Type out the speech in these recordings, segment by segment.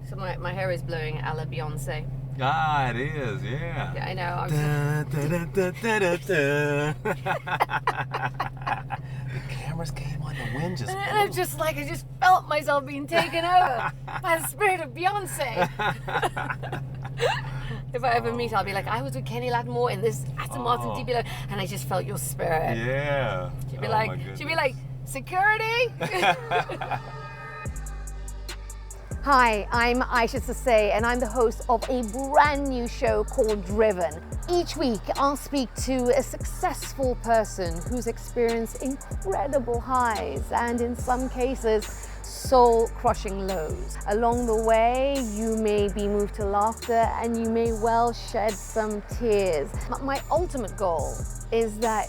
So my hair is blowing a la Beyonce. Ah, it is, yeah. Yeah, I know. The cameras came on, the wind just blew. And I just felt myself being taken over by the spirit of Beyonce. If I ever meet, I'll be like, I was with Kenny Lattimore in this Aston Martin DB11, and I just felt your spirit. Yeah. She'd be like, security? Hi, I'm Isha Sesay, and I'm the host of a brand new show called Driven. Each week, I'll speak to a successful person who's experienced incredible highs and, in some cases, soul-crushing lows. Along the way, you may be moved to laughter and you may well shed some tears. But my ultimate goal is that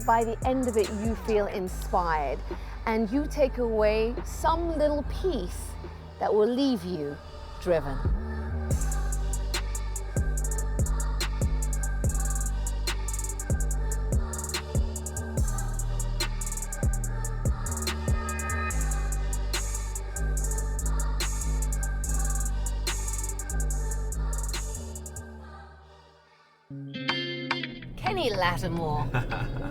by the end of it, you feel inspired and you take away some little piece that will leave you driven. Kenny Lattimore,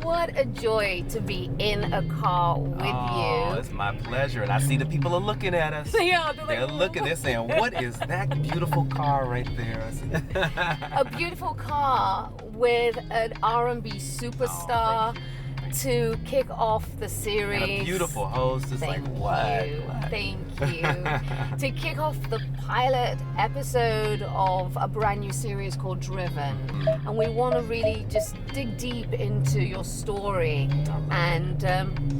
what a joy to be in a car with you. Oh, it's my pleasure. And I see the people are looking at us. Yeah, they're looking, they're saying, what is that beautiful car right there? A beautiful car with an R&B superstar to kick off the series. And a beautiful host. It's Thank like, what? you. Thank you. To kick off the pilot episode of a brand new series called Driven. And we want to really just dig deep into your story and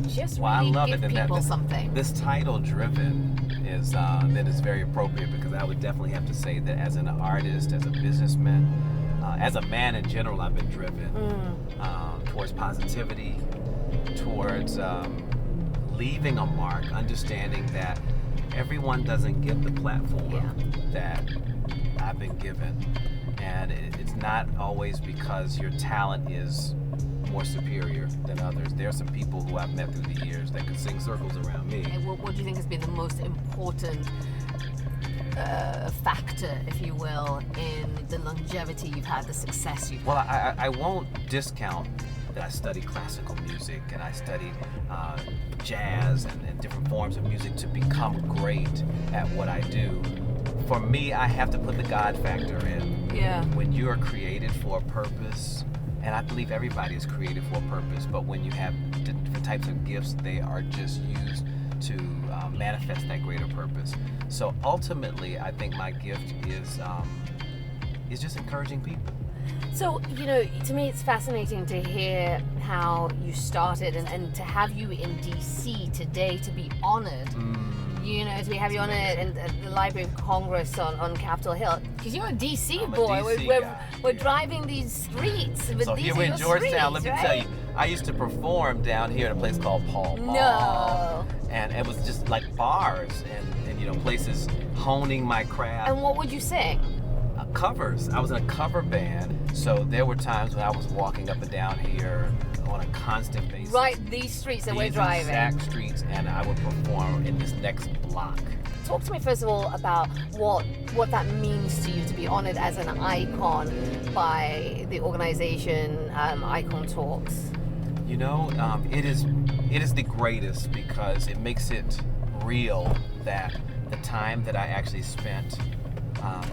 just really give people something. This title, Driven, is that is very appropriate because I would definitely have to say that as an artist, as a businessman, as a man in general, I've been driven towards positivity, towards leaving a mark, understanding that everyone doesn't get the platform that I've been given. And it's not always because your talent is more superior than others. There are some people who I've met through the years that could sing circles around me. And what do you think has been the most important factor, if you will, in the longevity you've had, the success you've had? Well, I won't discount that I studied classical music and I studied jazz and different forms of music to become great at what I do. For me, I have to put the God factor in. Yeah. When you are created for a purpose, and I believe everybody is created for a purpose, but when you have different types of gifts, they are just used to manifest that greater purpose. So ultimately, I think my gift is just encouraging people. So, you know, to me it's fascinating to hear how you started and to have you in DC today to be honored. You know, to have you honored in the Library of Congress on Capitol Hill. Because you're a DC boy. We're driving these streets. But so these here are we're in your Georgetown, streets, let me tell you, I used to perform down here at a place called Paul Mall. No. And it was just like bars and you know, places honing my craft. And what would you sing? Covers. I was in a cover band, so there were times when I was walking up and down here on a constant basis. Right, these streets that we're driving. These exact streets, and I would perform in this next block. Talk to me first of all about what that means to you to be honored as an icon by the organization Icon Talks. You know, it is the greatest because it makes it real that the time that I actually spent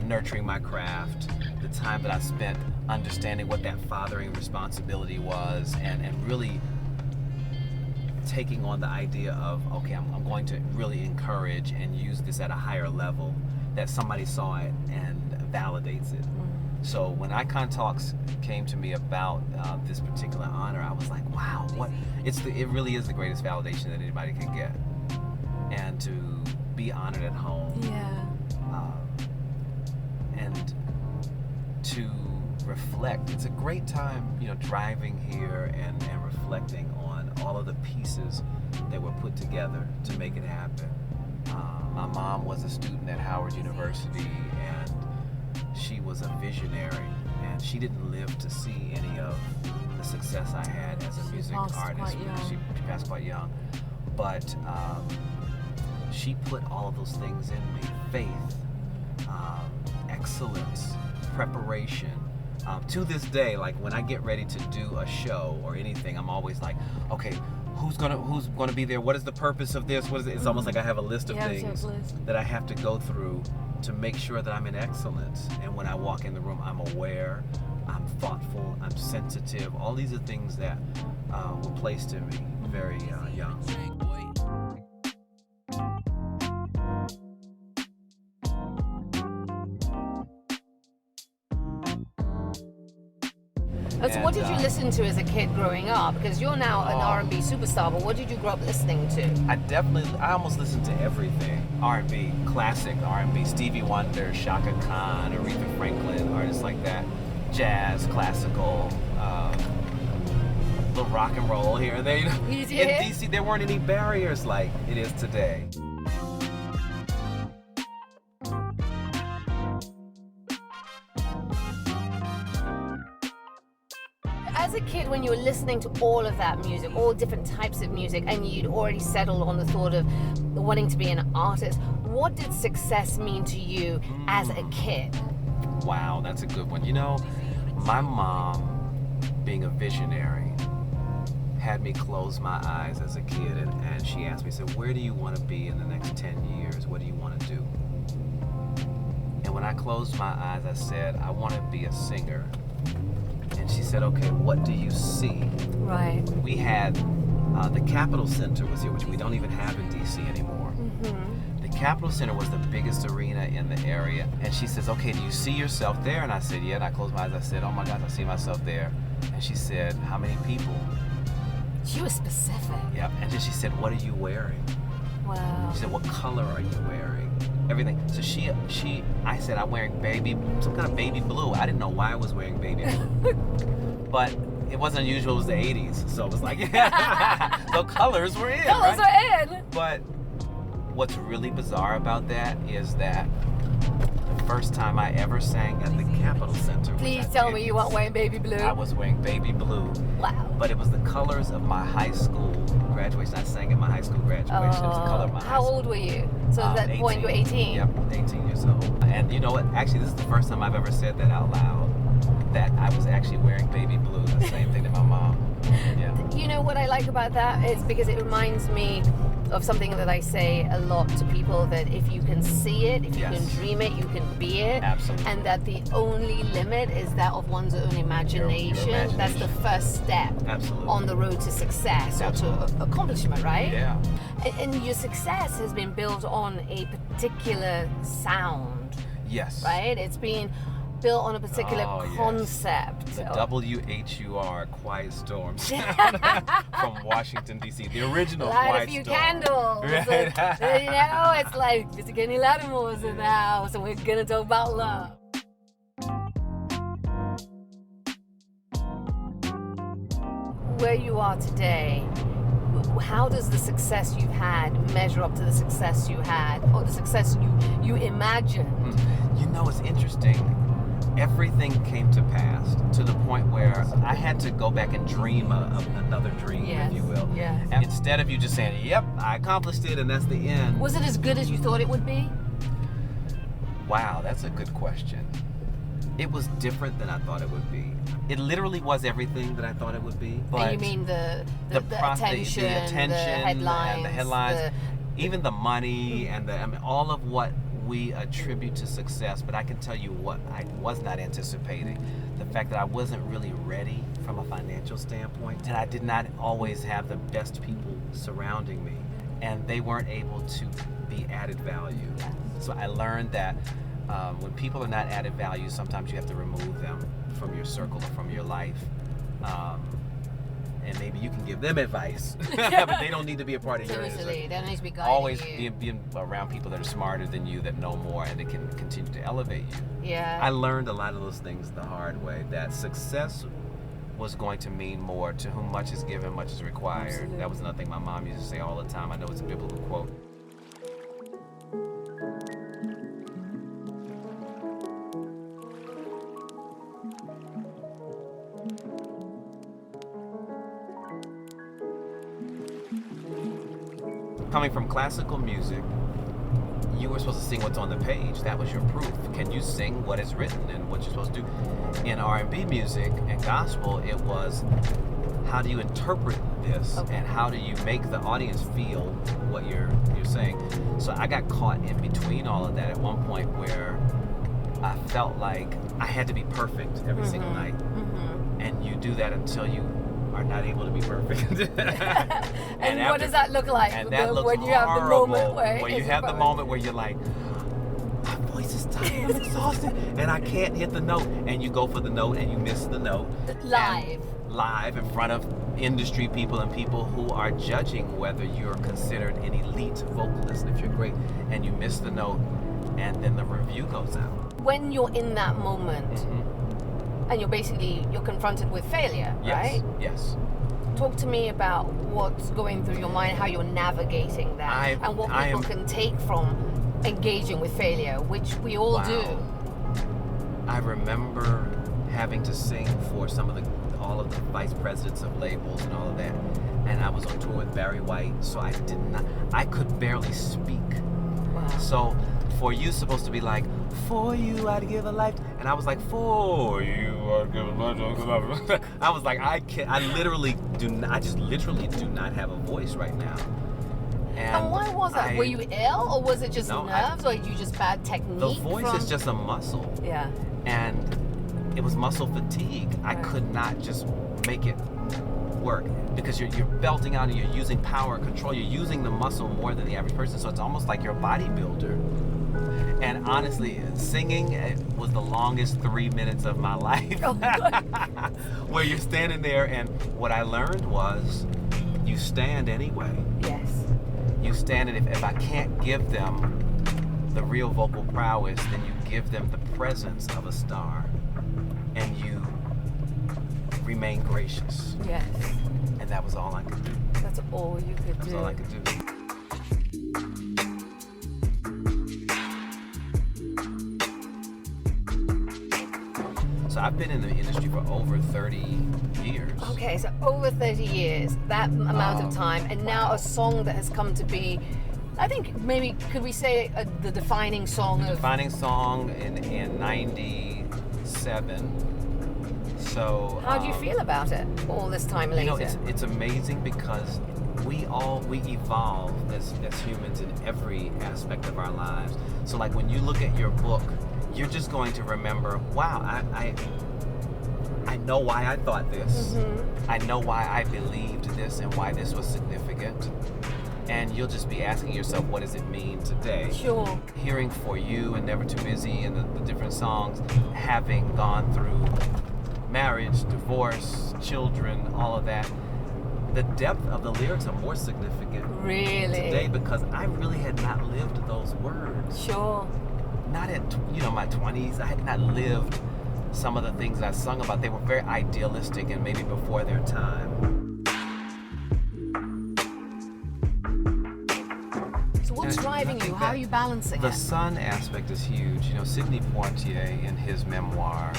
nurturing my craft, the time that I spent understanding what that fathering responsibility was, and really taking on the idea of, okay, I'm going to really encourage and use this at a higher level, that somebody saw it and validates it. So when Icon Talks came to me about this particular honor, I was like, wow, it really is the greatest validation that anybody can get. And to be honored at home. Yeah. And to reflect. It's a great time, you know, driving here and reflecting on all of the pieces that were put together to make it happen. My mom was a student at Howard University, and she was a visionary, and she didn't live to see any of the success I had as a music artist. She passed quite young. But she put all of those things in me. Faith, excellent preparation. To this day, like when I get ready to do a show or anything, I'm always like, okay, who's gonna be there? What is the purpose of this? What is it? It's almost like I have a list of things that I have to go through to make sure that I'm in excellence. And when I walk in the room, I'm aware, I'm thoughtful, I'm sensitive. All these are things that were placed in me very young. So what did you listen to as a kid growing up? Because you're now an R&B superstar, but what did you grow up listening to? I almost listened to everything. R&B, classic R&B, Stevie Wonder, Shaka Khan, Aretha Franklin, artists like that. Jazz, classical, little rock and roll here and there. In DC, there weren't any barriers like it is today. As a kid, when you were listening to all of that music, all different types of music, and you'd already settled on the thought of wanting to be an artist, what did success mean to you as a kid? Wow, that's a good one. You know, my mom, being a visionary, had me close my eyes as a kid, and she asked me, said, where do you want to be in the next 10 years? What do you want to do? And when I closed my eyes, I said, I want to be a singer. And she said, okay, what do you see? Right. We had, the Capitol Center was here, which we don't even have in DC anymore. Mm-hmm. The Capitol Center was the biggest arena in the area. And she says, okay, do you see yourself there? And I said, yeah. And I closed my eyes. I said, oh my gosh, I see myself there. And she said, how many people? She was specific. Yep. And then she said, what are you wearing? Wow. She said, what color are you wearing? Everything. So I said, I'm wearing some kind of baby blue. I didn't know why I was wearing baby blue. But it wasn't unusual. It was the 80s. So it was like, so colors were in. Colors are in. But what's really bizarre about that is that the first time I ever sang at the Capitol Center. Please tell me you weren't wearing baby blue. I was wearing baby blue. Wow. But it was the colors of my high school graduation. I sang at my high school graduation. It was the color of my high school. How old were you? So at that point you were 18? Yep, 18 years old. And you know what? Actually, this is the first time I've ever said that out loud, that I was actually wearing baby blue. The same thing to my mom. Yeah. You know what I like about that is because it reminds me of something that I say a lot to people, that if you can see it, if you can dream it, you can be it. Absolutely. And that the only limit is that of one's own imagination. Your That's the first step on the road to success or to accomplishment, right? Yeah. And your success has been built on a particular sound. Yes. Right? It's been built on a particular concept. The WHUR Quiet Storm sound from Washington, D.C. The original Quiet Storm. Light a few candles. Right. You know, it's like Mr. Kenny Lattimore is in the house and we're going to talk about love. Where you are today, how does the success you've had measure up to the success you had, or the success you imagined? You know, it's interesting. Everything came to pass to the point where I had to go back and dream of another dream, if you will. Yes. And instead of you just saying, yep, I accomplished it and that's the end. Was it as good as you thought it would be? Wow, that's a good question. It was different than I thought it would be. It literally was everything that I thought it would be. But and you mean the attention, the headlines, even the money, and all of what we attribute to success. But I can tell you what I was not anticipating: the fact that I wasn't really ready from a financial standpoint, and I did not always have the best people surrounding me, and they weren't able to be added value. So I learned that when people are not added value, sometimes you have to remove them from your circle or from your life. And maybe you can give them advice, but they don't need to be a part of yours. They don't need to be guiding always you. Being around people that are smarter than you, that know more, and that can continue to elevate you. Yeah. I learned a lot of those things the hard way, that success was going to mean more. To whom much is given, much is required. Absolutely. That was another thing my mom used to say all the time. I know it's a biblical quote. Coming from classical music, you were supposed to sing what's on the page. That was your proof. Can you sing what is written and what you're supposed to do? In R&B music and gospel, it was, how do you interpret this, and how do you make the audience feel what you're saying? So I got caught in between all of that at one point where I felt like I had to be perfect every single night. And you do that until you are not able to be perfect. and what does that look like? And that looks when you have the moment where you have the moment where you're like, my voice is tired, I'm exhausted, and I can't hit the note. And you go for the note and you miss the note. Live in front of industry people and people who are judging whether you're considered an elite vocalist if you're great, and you miss the note, and then the review goes out. When you're in that moment, and you're confronted with failure, right? Yes. Talk to me about what's going through your mind, how you're navigating that, and what people can take from engaging with failure, which we all do. I remember having to sing for all of the vice presidents of labels and all of that, and I was on tour with Barry White, so I could barely speak. Wow. So for you supposed to be like, for you I'd give a life, and I was like, for you I'd give a life. I was like, I just literally do not have a voice right now. And why was that? Were you ill, or was it just nerves, or you just bad technique? The voice is just a muscle. Yeah. And it was muscle fatigue. I could not just make it work because you're belting out and you're using power and control. You're using the muscle more than the average person, so it's almost like you're a bodybuilder. And honestly, singing was the longest 3 minutes of my life. Where you're standing there, and what I learned was you stand anyway. Yes. You stand, and if I can't give them the real vocal prowess, then you give them the presence of a star, and you remain gracious. Yes. And that was all I could do. That's all you could do. That's all I could do. So I've been in the industry for over 30 years. Okay, so over 30 years, that amount of time, and now a song that has come to be, I think maybe, could we say the defining song of... Defining song in 97. So... How do you feel about it all this time later? You know, it's amazing because we evolve as humans in every aspect of our lives. So like when you look at your book, you're just going to remember, wow, I know why I thought this. I know why I believed this and why this was significant. And you'll just be asking yourself, what does it mean today? Sure. Hearing For You and Never Too Busy and the different songs, having gone through marriage, divorce, children, all of that, the depth of the lyrics are more significant today because I really had not lived those words. Sure. Not in my 20s. I had not lived some of the things I sung about. They were very idealistic and maybe before their time. So what's driving you? How are you balancing the it? The son aspect is huge. You know, Sidney Poitier in his memoir,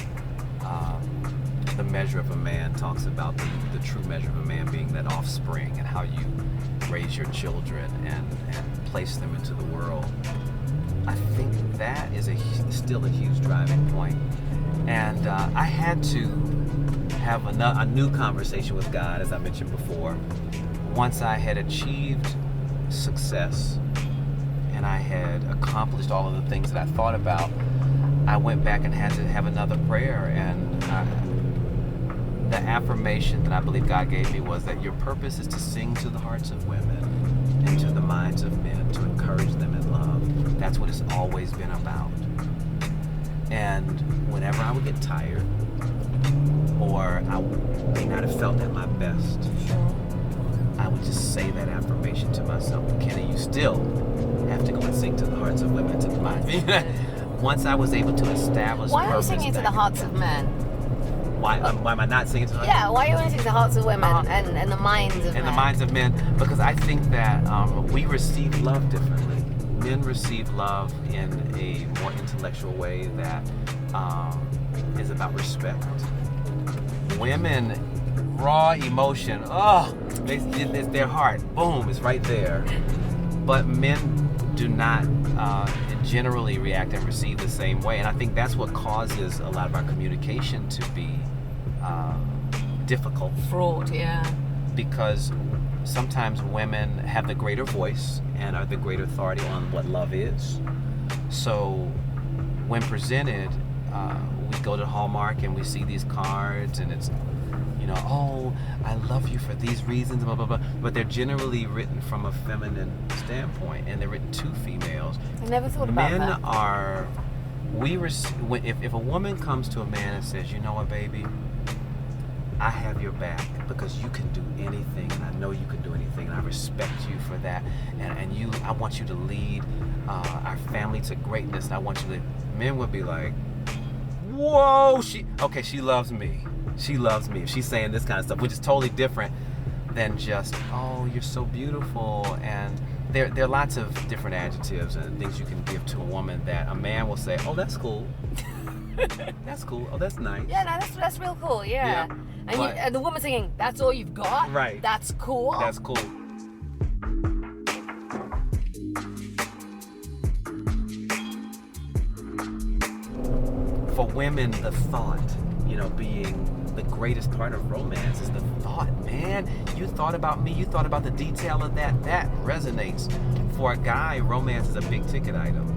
The Measure of a Man, talks about the true measure of a man being that offspring and how you raise your children and place them into the world. I think that is still a huge driving point. And I had to have a new conversation with God, as I mentioned before. Once I had achieved success and I had accomplished all of the things that I thought about, I went back and had to have another prayer. And the affirmation that I believe God gave me was that your purpose is to sing to the hearts of women and to the minds of men, to encourage them in love. That's what it's always been about. And whenever I would get tired, or I may not have felt at my best, I would just say that affirmation to myself. Kenny, you still have to go and sing to the hearts of women, to the minds of men. Once I was able to establish Why are you singing to the hearts of men? Why am I not singing to the hearts? Yeah, why are you only singing to the hearts of women and the minds of men? And the minds of men, because I think that we receive love differently. Men receive love in a more intellectual way that is about respect. Women, raw emotion, it's their heart, boom, it's right there. But men do not generally react and receive the same way. And I think that's what causes a lot of our communication to be difficult. Fraught, yeah. Because sometimes women have the greater voice and are the greater authority on what love is. So when presented, we go to Hallmark and we see these cards and it's, oh, I love you for these reasons, blah, blah, blah. But they're generally written from a feminine standpoint, and they're written to females. I never thought about that. Men are, if a woman comes to a man and says, you know what, baby, I have your back because you can do anything, and I know you can do anything, and I respect you for that, and I want you to lead our family to greatness, and I want you to, men would be like, whoa, she loves me. She loves me. If she's saying this kind of stuff, which is totally different than just, oh, you're so beautiful. And there are lots of different adjectives and things you can give to a woman that a man will say, oh, that's cool. That's cool. Oh, that's nice. Yeah, no, that's real cool. Yeah. And the woman singing, that's all you've got? Right. That's cool. That's cool. For women, the thought, being the greatest part of romance is the thought, man. You thought about me, you thought about the detail of that. That resonates. For a guy, romance is a big ticket item.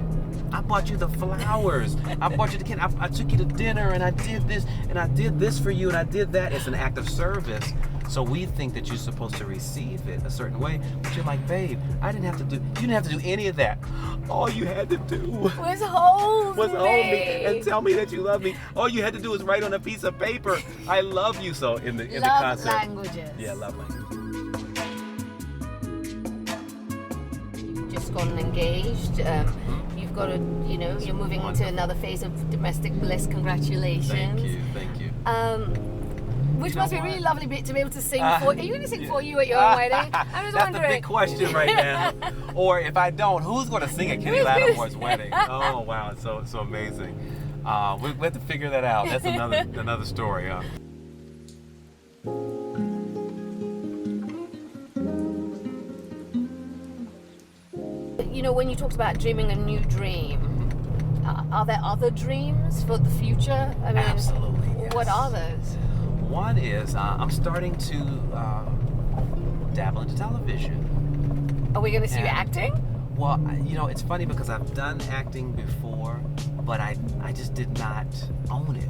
I bought you the flowers. I bought you the candy. I took you to dinner and I did this and I did this for you and I did that. It's an act of service. So we think that you're supposed to receive it a certain way, but you're like, babe, you didn't have to do any of that. All you had to do was hold me and tell me that you love me. All you had to do was write on a piece of paper, I love you. So in the concept, languages. Yeah, love languages. You've just gotten engaged. You've got to, you're moving into another phase of domestic bliss. Congratulations. Thank you. Which must be a really lovely bit to be able to sing for. Are you going to sing for you at your own wedding? I was That's wondering. the big question right now. Or if I don't, who's going to sing at Kenny Lattimore's wedding? Oh wow, it's so amazing. We have to figure that out. That's another story. When you talked about dreaming a new dream, are there other dreams for the future? I mean, absolutely. Yes. What are those? One is I'm starting to dabble into television. Are we going to see you acting? Well, it's funny because I've done acting before, but I just did not own it.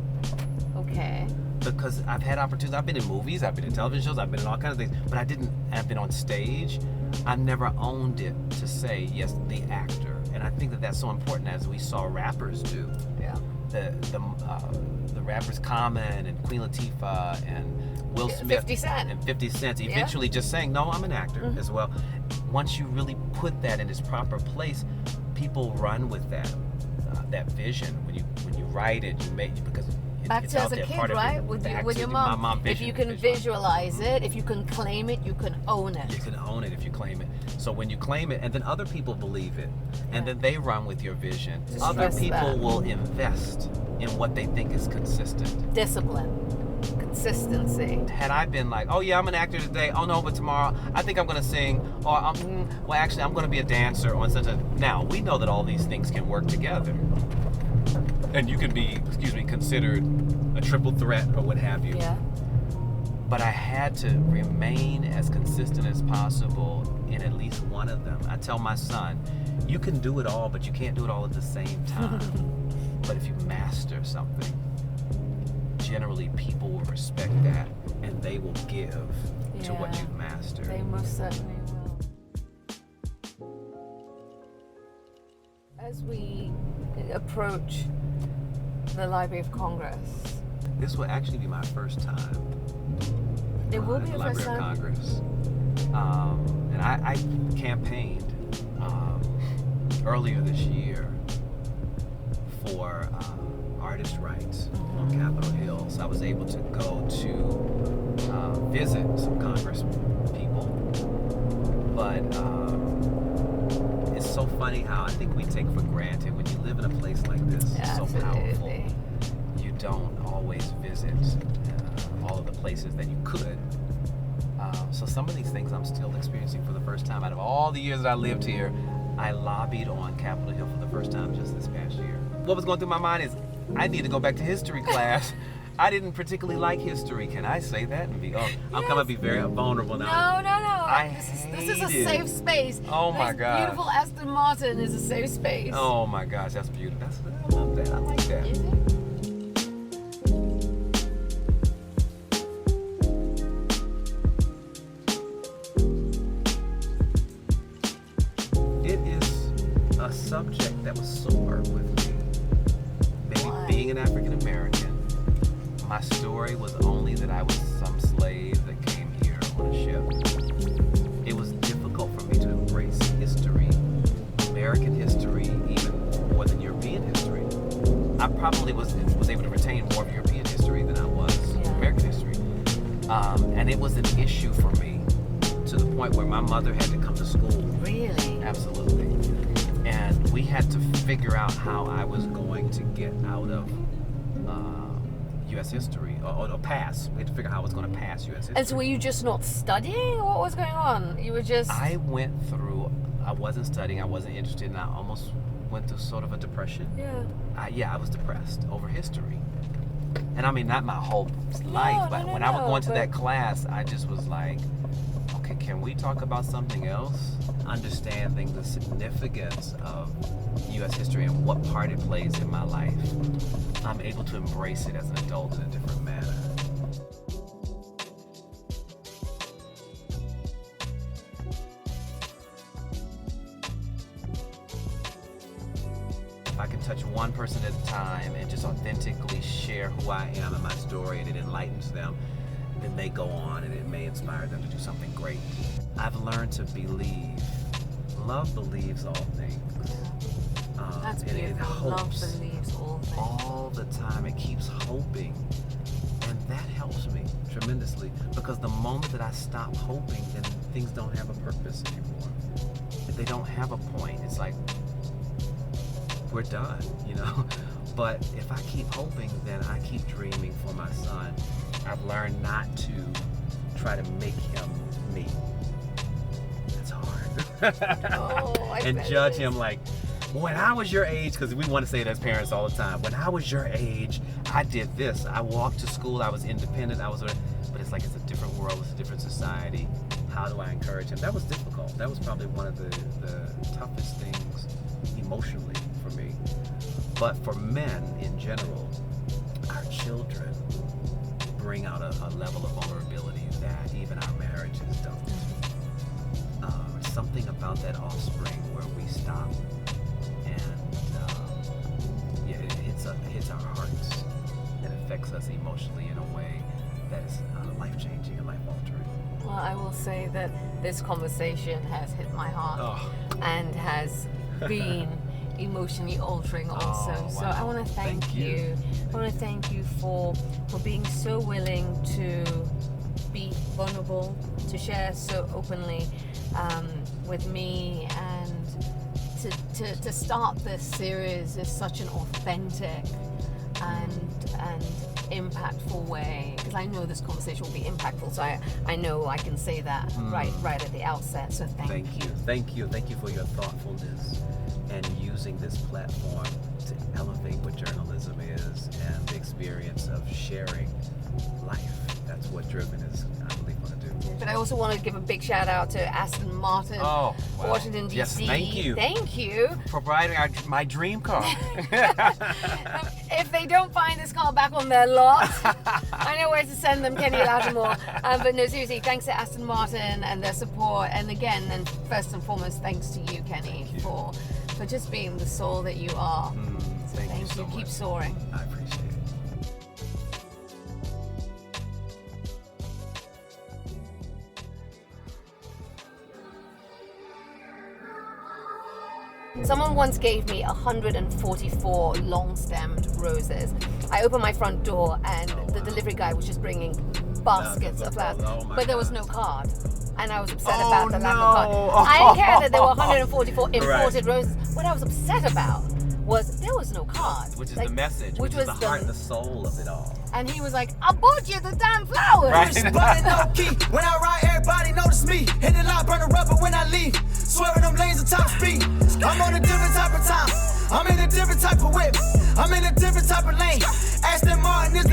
Okay. Because I've had opportunities. I've been in movies, I've been in television shows, I've been in all kinds of things, but I've been on stage. I never owned it to say, yes, the actor. And I think that that's so important, as we saw rappers do. Yeah. The rappers Common and Queen Latifah and Will Smith 50 Cent. and 50 Cent eventually just saying, no, I'm an actor as well. Once you really put that in its proper place, people run with that vision. When you write it, you make it because back it's to out as a there, kid, part right? of it. With your mom. My mom if you can visualize it, if you can claim it, you can own it. You can own it if you claim it. So when you claim it, and then other people believe it, and then they run with your vision. Just other trust people that. will invest in what they think is consistent. Discipline. Consistency. Had I been like, oh yeah, I'm an actor today, oh no, but tomorrow I think I'm going to sing, or well actually I'm going to be a dancer, or such a. Now, we know that all these things can work together. And you can be, considered a triple threat or what have you. Yeah. But I had to remain as consistent as possible in at least one of them. I tell my son, you can do it all, but you can't do it all at the same time. But if you master something, generally people will respect that and they will give to what you've mastered. They most certainly will. As we approach the Library of Congress, this will actually be my first time. It will be at the your first Library time. of Congress. And I campaigned earlier this year for artist rights on Capitol Hill. So I was able to go to visit some Congress people. But it's so funny how I think we take for granted when you live in a place like this, so powerful, you don't always visit all of the places that you could. So some of these things I'm still experiencing for the first time. Out of all the years that I lived here, I lobbied on Capitol Hill for the first time just this past year. What was going through my mind is, I need to go back to history class. I didn't particularly like history. Can I say that? And be, I'm going to be very vulnerable now. No. This is a safe space. Oh my God. Beautiful Aston Martin is a safe space. Oh my gosh, that's beautiful. I love that. I like that. It is a subject that was sore with me. Maybe being an African American. My story was only that I was some slave that came here on a ship. It was difficult for me to embrace history, American history, even more than European history. I probably was able to retain more of European history than I was American history. And it was an issue for me to the point where my mother had to come to school. Really? Absolutely. And we had to figure out how I was going to get out of U.S. history, or pass. We had to figure out how I was going to pass U.S. history. And so were you just not studying, or what was going on? You were just... I wasn't studying, I wasn't interested, and I almost went through sort of a depression. I was depressed over history. And I mean, not my whole life, but when I was going to that class, I just was like, okay, can we talk about something else? Understanding the significance of U.S. history and what part it plays in my life. I'm able to embrace it as an adult in a different manner. If I can touch one person at a time and just authentically share who I am and my story, and it enlightens them, then they go on and it may inspire them to do something great. I've learned to believe. Love believes all things. That's beautiful. It hopes Love believes all things. all the time. It keeps hoping. And that helps me tremendously, because the moment that I stop hoping, then things don't have a purpose anymore. If they don't have a point, it's like, we're done, you know? But if I keep hoping, then I keep dreaming for my son. I've learned not to try to make him me. That's hard. And judge him like, when I was your age, because we want to say it as parents all the time, when I was your age, I did this. I walked to school, I was independent, but it's like, it's a different world, it's a different society. How do I encourage him? That was difficult. That was probably one of the toughest things emotionally for me. But for men in general, our children bring out a level of vulnerability that even our marriages don't. Something about that offspring where we stop and it hits our hearts. It affects us emotionally in a way that is life-changing and life-altering. Well, I will say that this conversation has hit my heart and has been emotionally altering also. Wow. So I want to thank you. I want to thank you for being so willing to be vulnerable, to share so openly with me, and to start this series is such an authentic and impactful way, because I know this conversation will be impactful, so I know I can say that right at the outset. So thank you for your thoughtfulness and using this platform to elevate what journalism is and the experience of sharing life. That's what Driven is, I believe, going to do. But I also want to give a big shout out to Aston Martin, Washington, D.C. Yes, thank you. Thank you. For providing my dream car. If they don't find this car back on their lot, I know where to send them, Kenny Lattimore. But no, seriously, thanks to Aston Martin and their support. And again, and first and foremost, thanks to you, Kenny, for just being the soul that you are. Thank you so much. Keep soaring. I appreciate it. Someone once gave me 144 long-stemmed roses. I opened my front door and the delivery guy was just bringing baskets of flowers, but there was no card. And I was upset about the lack of card. I didn't care that there were 144 imported roses. What I was upset about was there was no card. Which is the message, which is the heart and the soul of it all. And he was like, I bought you the damn flowers. Right. Running low key. When I ride, everybody notice me. Hit the line, burn the rubber when I leave. Swerving them lanes at top speed. I'm on a different type of time. I'm in a different type of whip. I'm in a different type of lane. Aston Martin is